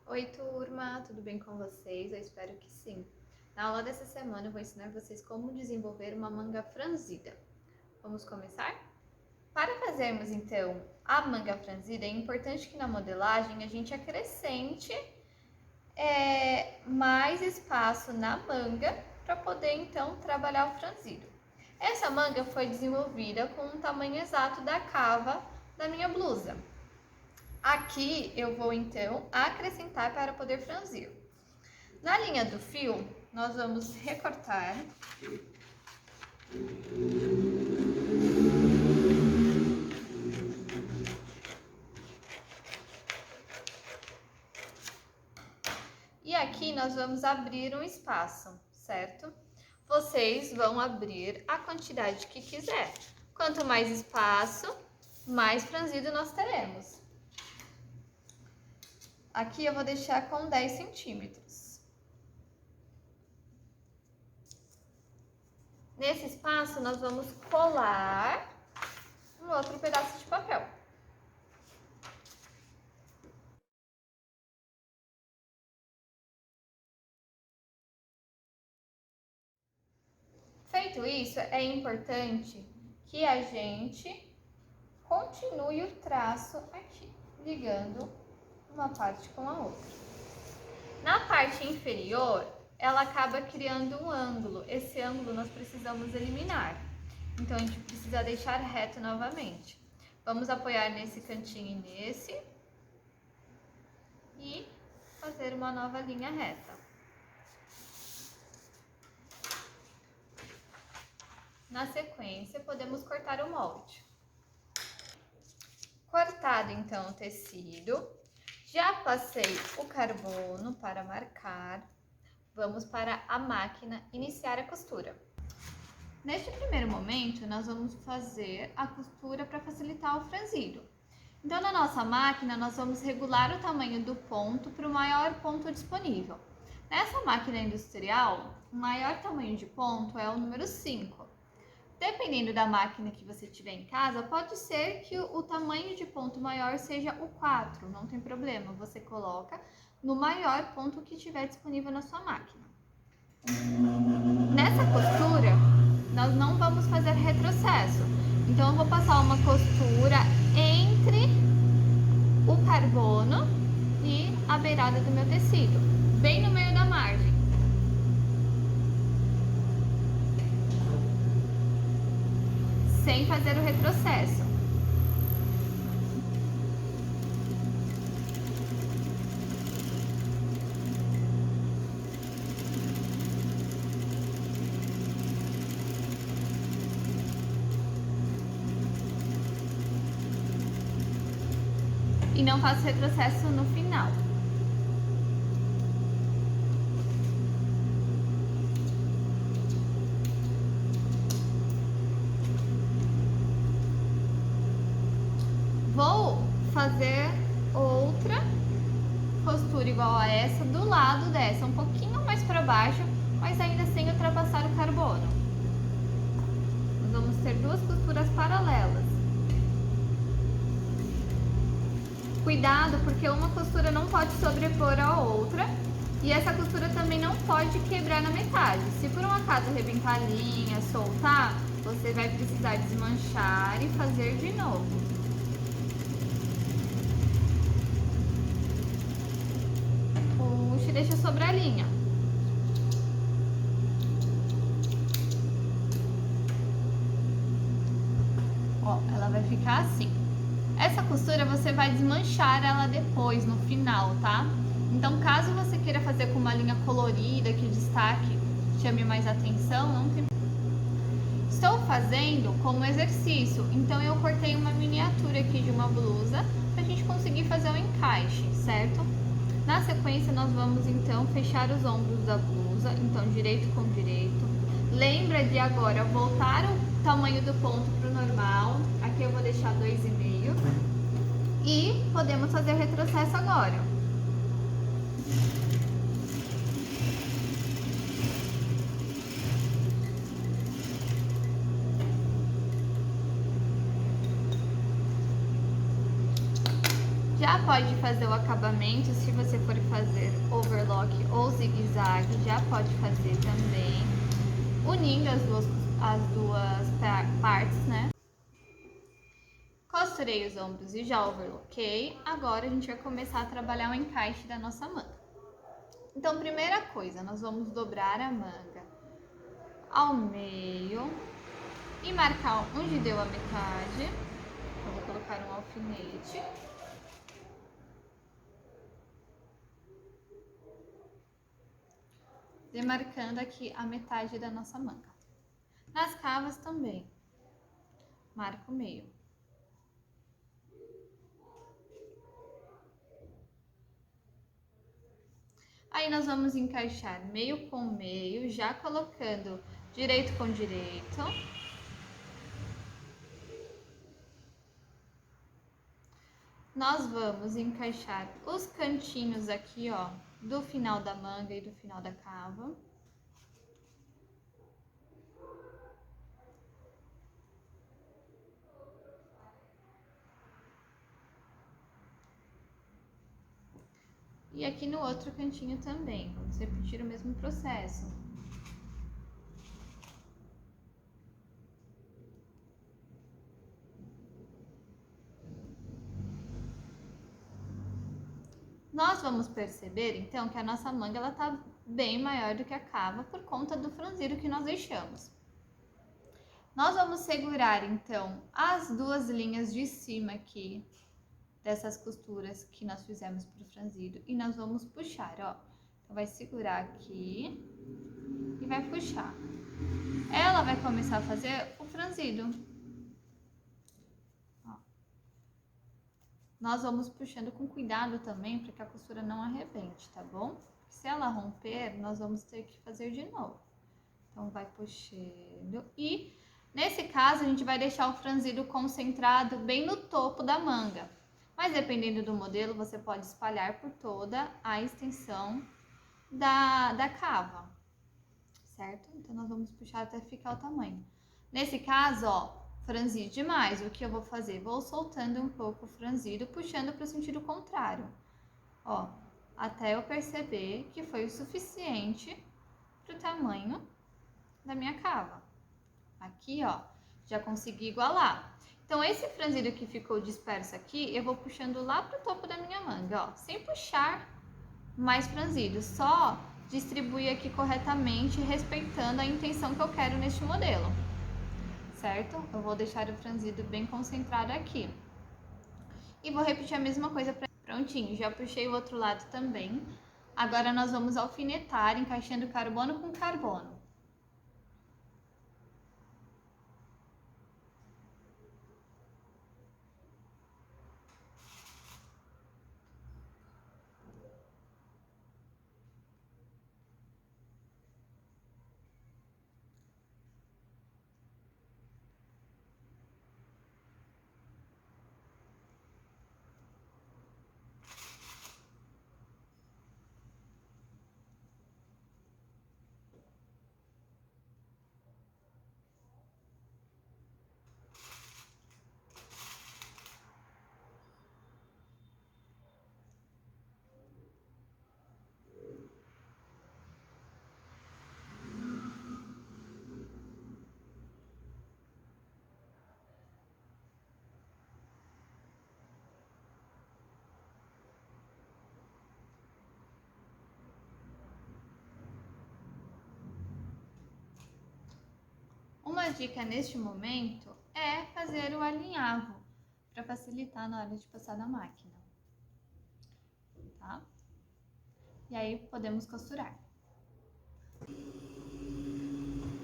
Oi, turma, tudo bem com vocês? Eu espero que sim. Na aula dessa semana eu vou ensinar vocês como desenvolver uma manga franzida. Vamos começar? Para fazermos então a manga franzida, é importante que na modelagem a gente acrescente mais espaço na manga para poder então trabalhar o franzido. Essa manga foi desenvolvida com o tamanho exato da cava da minha blusa. Aqui eu vou então acrescentar para poder franzir. Na linha do fio, nós vamos recortar e aqui nós vamos abrir um espaço, certo? Vocês vão abrir a quantidade que quiser. Quanto mais espaço, mais franzido nós teremos. Aqui eu vou deixar com 10 centímetros. Nesse espaço, nós vamos colar um outro pedaço de papel. Feito isso, é importante que a gente continue o traço aqui, ligando uma parte com a outra. Na parte inferior, ela acaba criando um ângulo. Esse ângulo nós precisamos eliminar. Então, a gente precisa deixar reto novamente. Vamos apoiar nesse cantinho e nesse. E fazer uma nova linha reta. Na sequência, podemos cortar o molde. Cortado, então, o tecido, já passei o carbono para marcar. Vamos para a máquina iniciar a costura. Neste primeiro momento, nós vamos fazer a costura para facilitar o franzido. Então, na nossa máquina, nós vamos regular o tamanho do ponto para o maior ponto disponível. Nessa máquina industrial, o maior tamanho de ponto é o número 5. Dependendo da máquina que você tiver em casa, pode ser que o tamanho de ponto maior seja o 4, não tem problema, você coloca no maior ponto que tiver disponível na sua máquina. Nessa costura, nós não vamos fazer retrocesso, então eu vou passar uma costura entre o carbono e a beirada do meu tecido, bem no meio da margem. Sem fazer o retrocesso. E não faço retrocesso no final. Vou fazer outra costura igual a essa do lado dessa, um pouquinho mais para baixo, mas ainda sem ultrapassar o carbono. Nós vamos ter duas costuras paralelas. Cuidado, porque uma costura não pode sobrepor a outra e essa costura também não pode quebrar na metade. Se por um acaso arrebentar a linha, soltar, você vai precisar desmanchar e fazer de novo. Puxa e deixa sobrar a linha. Ó, ela vai ficar assim. Essa costura você vai desmanchar ela depois, no final, tá? Então, caso você queira fazer com uma linha colorida, que o destaque chame mais atenção, não tem... Estou fazendo como exercício, então eu cortei uma miniatura aqui de uma blusa pra gente conseguir fazer o encaixe, certo? Na sequência, nós vamos então fechar os ombros da blusa, então direito com direito. Lembra de agora voltar o tamanho do ponto pro normal, aqui eu vou deixar 2,5 e podemos fazer o retrocesso agora. Já pode fazer o acabamento, se você for fazer overlock ou zigue-zague, já pode fazer também, unindo as duas partes, né? Costurei os ombros e já overloquei. Agora a gente vai começar a trabalhar o encaixe da nossa manga. Então, primeira coisa, nós vamos dobrar a manga ao meio e marcar onde deu a metade. Eu vou colocar um alfinete. Demarcando aqui a metade da nossa manga. Nas cavas também, marco o meio. Aí nós vamos encaixar meio com meio, já colocando direito com direito. Nós vamos encaixar os cantinhos aqui, ó, do final da manga e do final da cava. E aqui no outro cantinho também, vamos repetir o mesmo processo. Nós vamos perceber, então, que a nossa manga ela tá bem maior do que a cava por conta do franzido que nós deixamos. Nós vamos segurar, então, as duas linhas de cima aqui, dessas costuras que nós fizemos pro franzido, e nós vamos puxar, ó. Então, vai segurar aqui e vai puxar. Ela vai começar a fazer o franzido. Ó. Nós vamos puxando com cuidado também, para que a costura não arrebente, tá bom? Se ela romper, nós vamos ter que fazer de novo. Então, vai puxando e, nesse caso, a gente vai deixar o franzido concentrado bem no topo da manga. Mas, dependendo do modelo, você pode espalhar por toda a extensão da cava, certo? Então, nós vamos puxar até ficar o tamanho. Nesse caso, ó, franzi demais, o que eu vou fazer? Vou soltando um pouco o franzido, puxando para o sentido contrário, ó, até eu perceber que foi o suficiente para o tamanho da minha cava. Aqui, ó, já consegui igualar. Então, esse franzido que ficou disperso aqui, eu vou puxando lá pro topo da minha manga, ó, sem puxar mais franzido, só distribuir aqui corretamente, respeitando a intenção que eu quero neste modelo, certo? Eu vou deixar o franzido bem concentrado aqui. E vou repetir a mesma coisa prontinho, já puxei o outro lado também. Agora, nós vamos alfinetar, encaixando carbono com carbono. Uma dica neste momento é fazer o alinhavo, para facilitar na hora de passar na máquina, tá? E aí, podemos costurar.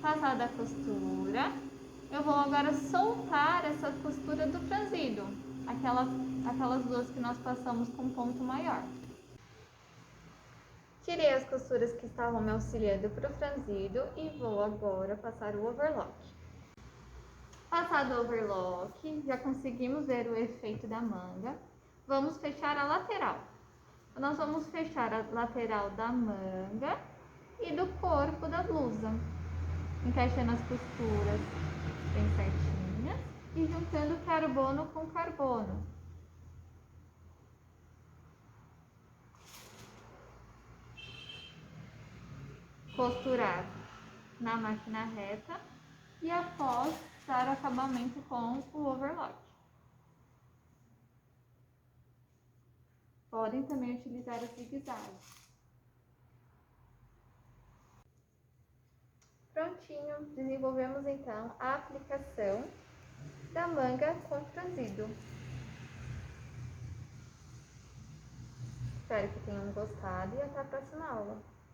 Passada a costura, eu vou agora soltar essa costura do franzido, aquelas duas que nós passamos com ponto maior. Tirei as costuras que estavam me auxiliando para o franzido e vou agora passar o overlock. Passado o overlock, já conseguimos ver o efeito da manga. Vamos fechar a lateral. Nós vamos fechar a lateral da manga e do corpo da blusa, encaixando as costuras bem certinhas e juntando carbono com carbono. costurar na máquina reta e após dar o acabamento com o overlock. Podem também utilizar o zigue-zague. Prontinho, desenvolvemos então a aplicação da manga com franzido. Espero que tenham gostado e até a próxima aula.